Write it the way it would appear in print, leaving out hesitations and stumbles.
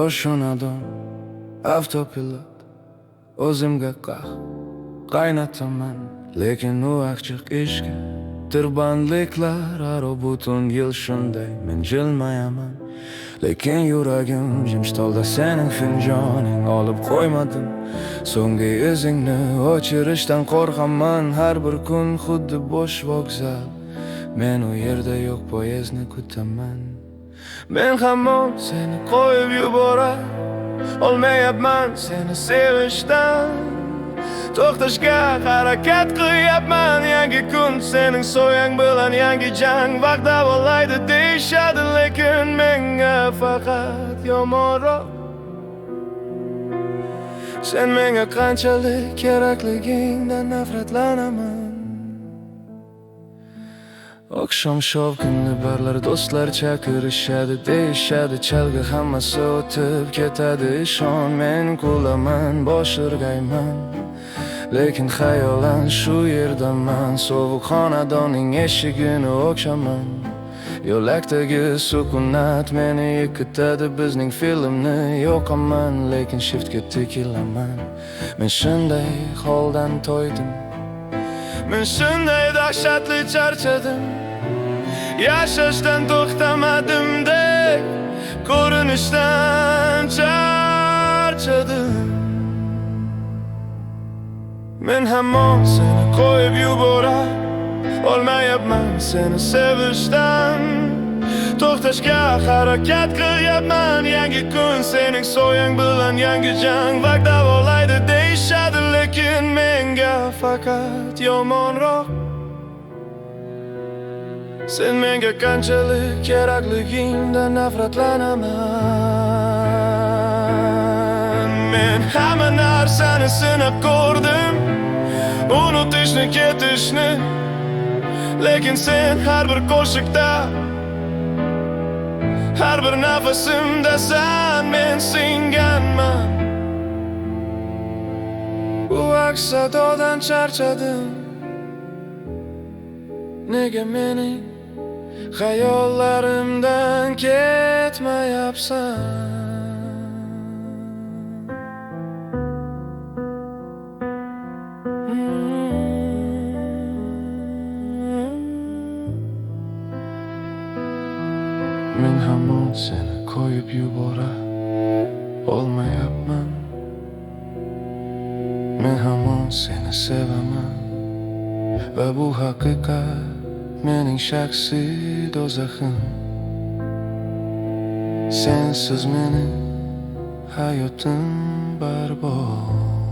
Yoshunadon avtopilot o'zimga qaynataman, lekin u achchiq ishga tirbandliklar aro butun yil shunday men jilmayaman. Lekin yuragim jimstolda sening finjoning olib qo'ymadim. So'nggi izingni o'chirishdan qo'rqaman. Har bir kun xuddi bo'sh vokzal, men u yerda yo'q poyezdni kutaman. Men hamon seni qo'yib yuborar olmayapman seni sevishdan. To'xtashga harakat qilyapman. Yangi kun sening so'yang bilan yangi jang. Vaqt davolaydi deyishadi, lekin menga faqat yomonroq. Sen menga qanchalik kerakligingdan nafratlanaman. Oqshom shovqinli barlar do'stlar chaqirishadi, deyishadi chalg'i hammasi o'tib ketadi. Ishon, men kulaman, bosh irg'ayman, lekin xayolan shu yerdaman. Sovuq xonadonning eshigini o'qshaman. Yo'lakdagi sukunat meni yiqitadi. Bizning filmni yoqaman, lekin shiftga tikilaman. Men shunday holdan to'ydim, men shunday dahshatli charchadim. Yashashdan to'xtamadim dek ko'rinishdan charchadim. Men hamon seni qo'yib yuborar olmayapman seni sevishdan. To'xtashga harakat qilyapman. Yangi kun sening so'yang bilan yangi jang. Vaqt davolaydi deyishadi, lekin menga faqat yomonroq. Sen menga qanchalik kerakligingdan nafratlanaman. Men hamma narsani sinab ko'rdim, unutishni, ketishni, lekin sen har bir qo'shiqda, har bir nafasimdasan. Men singanman, bu aks-sadodan charchadim. Nega mening xayollarimdan ketmayapsan? Men hamon seni qo'yib yubora olmayapman. Men hamon seni sevaman va bu haqiqat mening shaxsiy do'zaxim. Sensiz mening hayotim barbod.